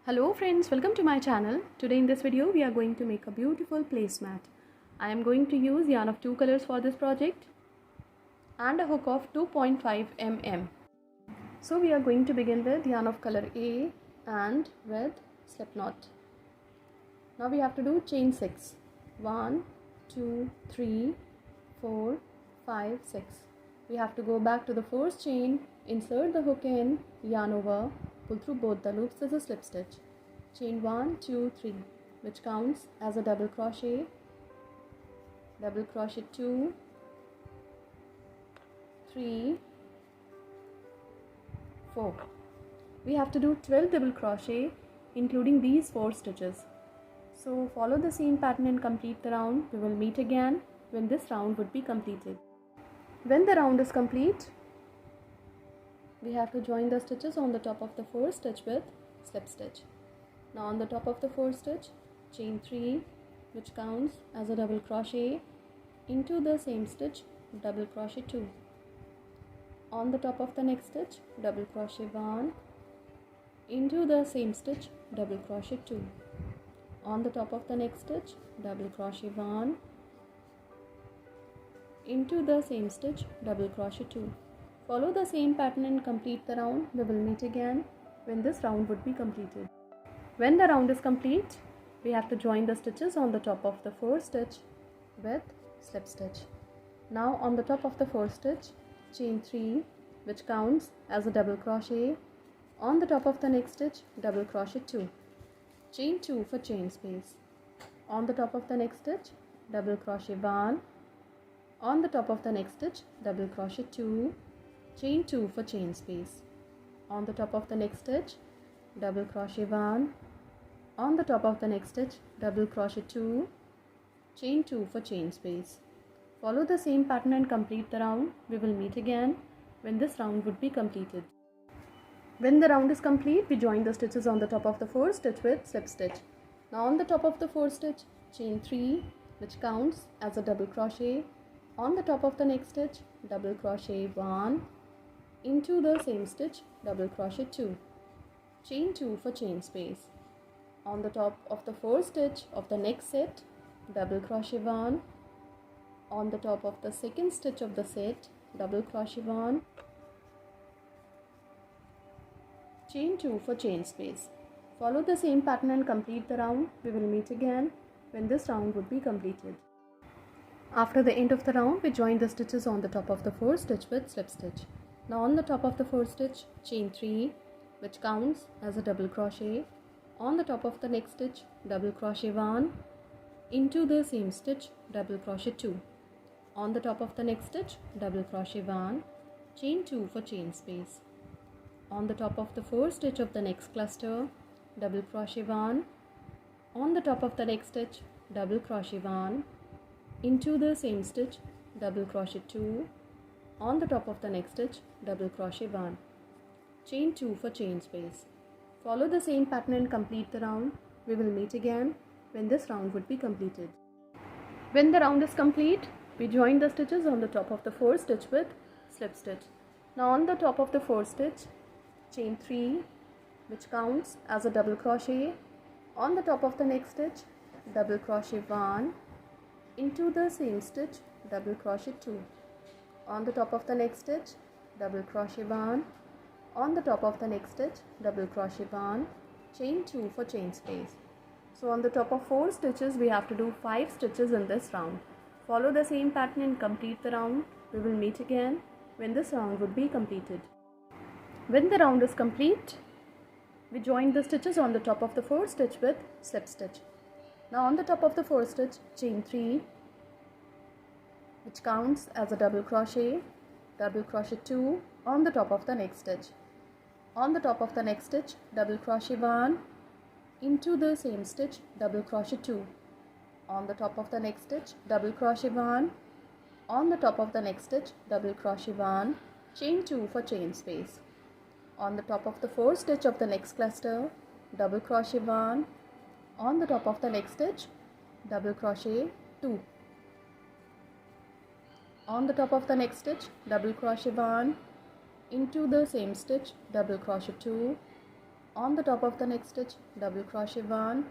Hello friends, welcome to my channel. Today in this video we are going to make a beautiful placemat. I am going to use yarn of two colors for this project and a hook of 2.5 mm. So we are going to begin with yarn of color A and with slip knot. Now we have to do chain 6. 1, 2, 3, 4, 5, 6. We have to go back to the first chain, insert the hook in, yarn over, pull through both the loops as a slip stitch. Chain 1, 2, 3, which counts as a double crochet 2, 3, 4. We have to do 12 double crochet including these 4 stitches. So follow the same pattern and complete the round. We will meet again when this round would be completed. When the round is complete, we have to join the stitches on the top of the first stitch with slip stitch. Now on the top of the first stitch, chain 3, which counts as a double crochet, into the same stitch, double crochet 2. On the top of the next stitch, double crochet 1, into the same stitch, double crochet 2. On the top of the next stitch, double crochet 1, into the same stitch, double crochet 2. Follow the same pattern and complete the round. We will meet again when this round would be completed. When the round is complete, we have to join the stitches on the top of the first stitch with slip stitch. Now on the top of the first stitch, chain 3, which counts as a double crochet. On the top of the next stitch, double crochet 2. Chain 2 for chain space. On the top of the next stitch, double crochet 1. On the top of the next stitch, double crochet 2. Chain 2 for chain space. On the top of the next stitch, double crochet 1. On the top of the next stitch, double crochet 2. Chain 2 for chain space. Follow the same pattern and complete the round. We will meet again when this round would be completed. When the round is complete, we join the stitches on the top of the first stitch with slip stitch. Now on the top of the first stitch, chain 3, which counts as a double crochet. On the top of the next stitch, double crochet 1, into the same stitch, double crochet 2. Chain 2 for chain space. On the top of the first stitch of the next set, double crochet 1. On the top of the second stitch of the set, double crochet 1. Chain 2 for chain space. Follow the same pattern and complete the round. We will meet again when this round would be completed. After the end of the round, we join the stitches on the top of the first stitch with slip stitch. Now on the top of the first stitch, chain 3, which counts as a double crochet. On the top of the next stitch, double crochet 1, into the same stitch, double crochet 2. On the top of the next stitch, double crochet 1, chain 2 for chain space. On the top of the first stitch of the next cluster, double crochet 1. On the top of the next stitch, double crochet 1, into the same stitch, double crochet 2. On the top of the next stitch, double crochet 1. Chain 2 for chain space. Follow the same pattern and complete the round. We will meet again when this round would be completed. When the round is complete, we join the stitches on the top of the first stitch with slip stitch. Now on the top of the first stitch, chain 3, which counts as a double crochet. On the top of the next stitch, double crochet 1, into the same stitch, double crochet 2. On the top of the next stitch, double crochet 1. On the top of the next stitch, double crochet 1, chain 2 for chain space. So on the top of 4 stitches, we have to do 5 stitches in this round. Follow the same pattern and complete the round. We will meet again when this round would be completed. When the round is complete, we join the stitches on the top of the first stitch with slip stitch. Now on the top of the first stitch, chain 3, which counts as a double crochet 2 on the top of the next stitch. On the top of the next stitch, double crochet 1, into the same stitch, double crochet 2. On the top of the next stitch, double crochet 1. On the top of the next stitch, double crochet 1, chain 2 for chain space. On the top of the first stitch of the next cluster, double crochet 1. On the top of the next stitch, double crochet 2. On the top of the next stitch, double crochet 1, into the same stitch, double crochet 2. On the top of the next stitch, double crochet 1,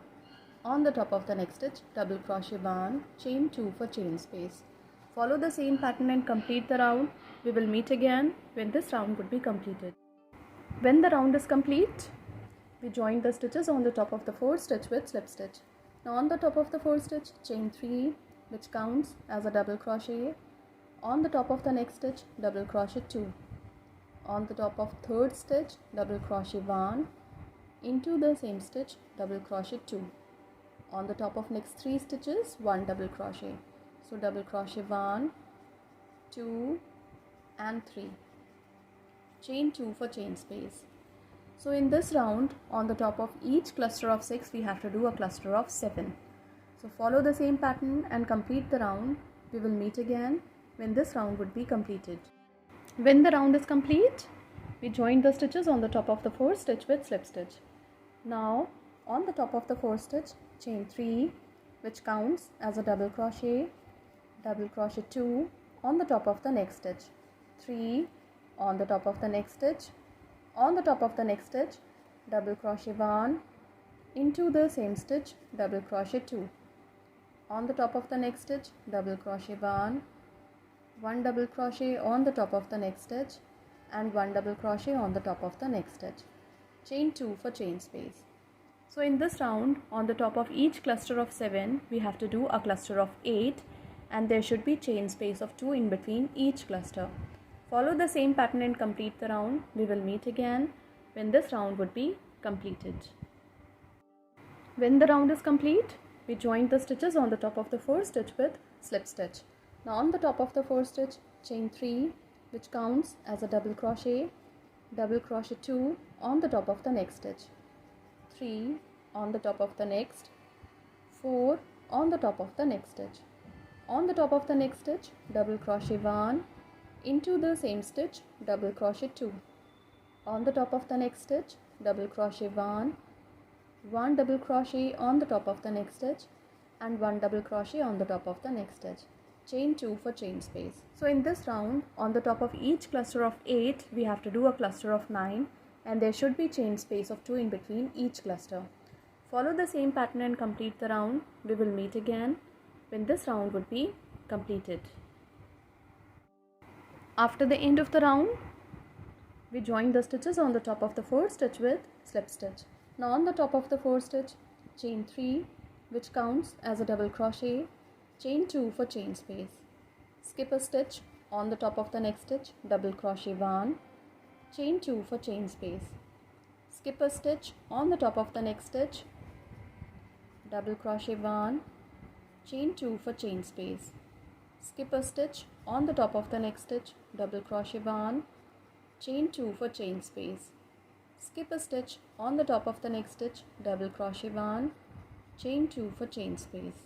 on the top of the next stitch, double crochet 1, chain 2 for chain space. Follow the same pattern and complete the round. We will meet again when this round would be completed. When the round is complete, we join the stitches on the top of the 4th stitch with slip stitch. Now on the top of the 4th stitch, chain 3, which counts as a double crochet. On the top of the next stitch, double crochet 2. On the top of 3rd stitch, double crochet 1. Into the same stitch, double crochet 2. On the top of next 3 stitches, 1 double crochet. So double crochet 1, 2 and 3. Chain 2 for chain space. So in this round, on the top of each cluster of 6, we have to do a cluster of 7. So follow the same pattern and complete the round. We will meet again when this round would be completed. When the round is complete, we join the stitches on the top of the 4th stitch with slip stitch. Now on the top of the 4th stitch, chain 3, which counts as a double crochet 2 on the top of the next stitch, 3 on the top of the next stitch, on the top of the next stitch, double crochet 1, into the same stitch, double crochet 2, on the top of the next stitch, double crochet 1 double crochet on the top of the next stitch and 1 double crochet on the top of the next stitch, chain 2 for chain space. So in this round, on the top of each cluster of 7, we have to do a cluster of 8 and there should be chain space of 2 in between each cluster. Follow the same pattern and complete the round. We will meet again when this round would be completed. When the round is complete, we join the stitches on the top of the 4th stitch with slip stitch. Now on the top of the 4th stitch, chain 3, which counts as a double crochet 2 on the top of the next stitch, 3 on the top of the next, 4 on the top of the next stitch. On the top of the next stitch, double crochet 1, into the same stitch, double crochet 2. On the top of the next stitch, double crochet 1 double crochet on the top of the next stitch and 1 double crochet on the top of the next stitch, chain 2 for chain space. So in this round, on the top of each cluster of 8, we have to do a cluster of 9 and there should be chain space of 2 in between each cluster. Follow the same pattern and complete the round. We will meet again when this round would be completed. After the end of the round, we join the stitches on the top of the 4th stitch with slip stitch. Now on the top of the 4th stitch, chain 3, which counts as a double crochet, chain 2 for chain space. Skip a stitch on the top of the next stitch, double crochet 1, chain 2 for chain space. Skip a stitch on the top of the next stitch, double crochet 1, chain 2 for chain space. Skip a stitch on the top of the next stitch, double crochet 1, chain 2 for chain space. Skip a stitch on the top of the next stitch, double crochet 1, chain 2 for chain space.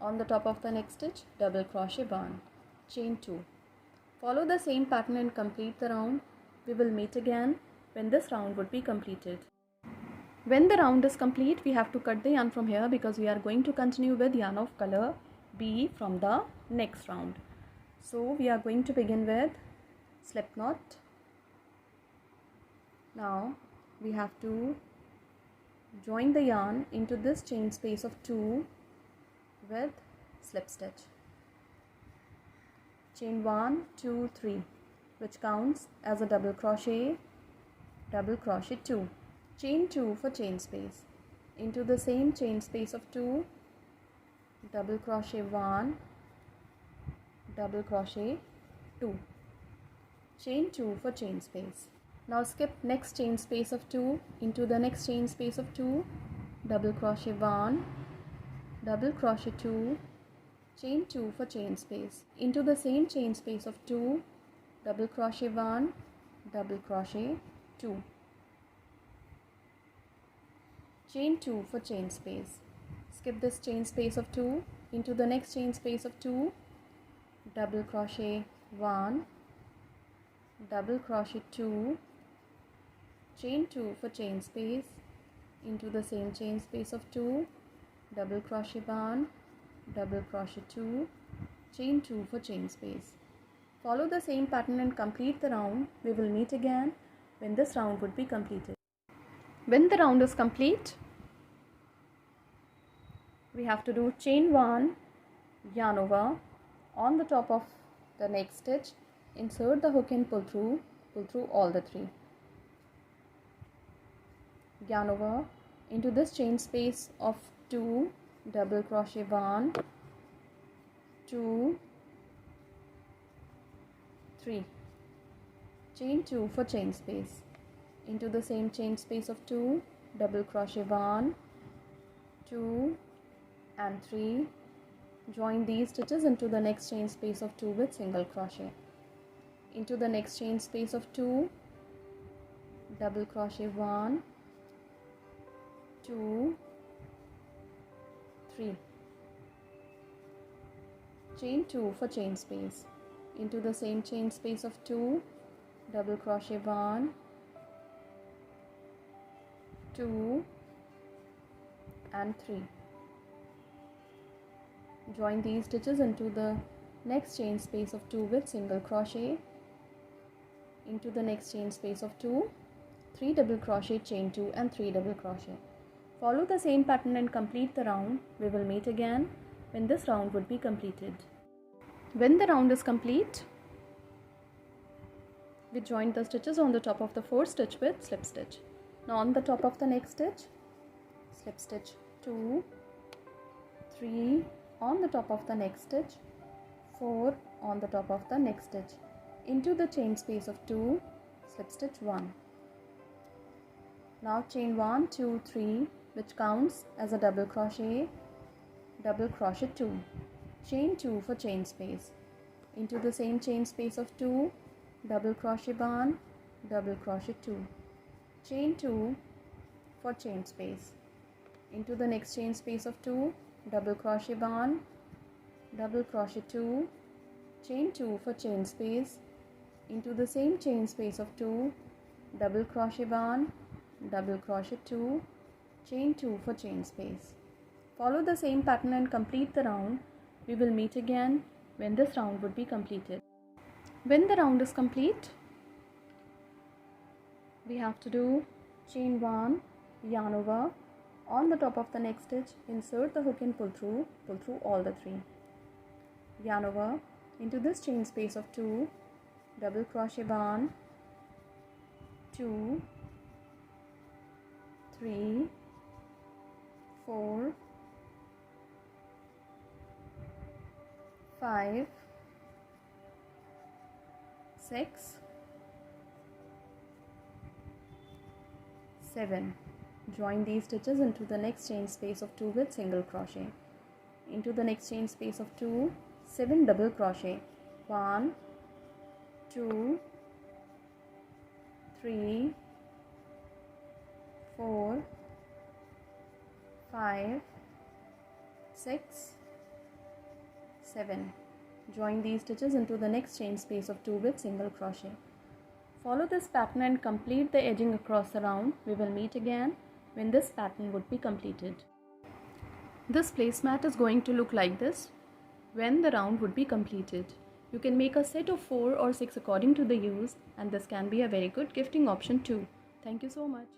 On the top of the next stitch, double crochet 1, chain 2. Follow the same pattern and complete the round. We will meet again when this round would be completed. When the round is complete, we have to cut the yarn from here because we are going to continue with yarn of color B from the next round. So we are going to begin with slip knot. Now we have to join the yarn into this chain space of 2 with slip stitch. Chain 1, 2, 3, which counts as a double crochet 2, chain 2 for chain space. Into the same chain space of 2, double crochet 1, double crochet 2, chain 2 for chain space. Now skip next chain space of 2 into the next chain space of 2, double crochet 1, double crochet 2, chain 2 for chain space. Into the same chain space of 2, double crochet 1, double crochet 2, chain 2 for chain space. Skip this chain space of 2 into the next chain space of 2, double crochet 1, double crochet 2, chain 2 for chain space. Into the same chain space of 2, double crochet 1, double crochet 2, chain 2 for chain space. Follow the same pattern and complete the round. We will meet again when this round would be completed. When the round is complete, we have to do chain 1, yarn over, on the top of the next stitch, insert the hook and pull through all the 3. Yarn over into this chain space of 2, double crochet 1, 2, 3, chain 2 for chain space, into the same chain space of 2, double crochet 1, 2 and 3, join these stitches into the next chain space of 2 with single crochet, into the next chain space of 2, double crochet 1, 2, 3, chain 2 for chain space, into the same chain space of 2, double crochet 1, 2 and 3, join these stitches into the next chain space of 2 with single crochet, into the next chain space of 2, 3 double crochet, chain 2 and 3 double crochet. Follow the same pattern and complete the round. We will meet again when this round would be completed. When the round is complete, we join the stitches on the top of the 4th stitch with slip stitch. Now on the top of the next stitch, slip stitch 2, 3 on the top of the next stitch, 4 on the top of the next stitch, into the chain space of 2, slip stitch 1. Now chain 1, 2, 3, which counts as a double crochet 2, chain 2 for chain space, into the same chain space of 2, double crochet 1, double crochet 2, chain 2 for chain space, into the next chain space of 2, double crochet 1, double crochet 2, chain 2 for chain space, into the same chain space of 2, double crochet 1, double crochet 2, chain 2 for chain space. Follow the same pattern and complete the round. We will meet again when this round would be completed. When the round is complete, we have to do chain 1, yarn over, on the top of the next stitch, insert the hook and pull through all the 3. Yarn over into this chain space of 2, double crochet 1, 2, 3, 4, 5, 6, 7. Join these stitches into the next chain space of 2 with single crochet, into the next chain space of 2, 7 double crochet, 1, 2, 3, 4, 5, 6, 7. Join these stitches into the next chain space of 2 with single crochet. Follow this pattern and complete the edging across the round. We will meet again when this pattern would be completed. This placemat is going to look like this when the round would be completed. You can make a set of 4 or 6 according to the use, and this can be a very good gifting option too. Thank you so much.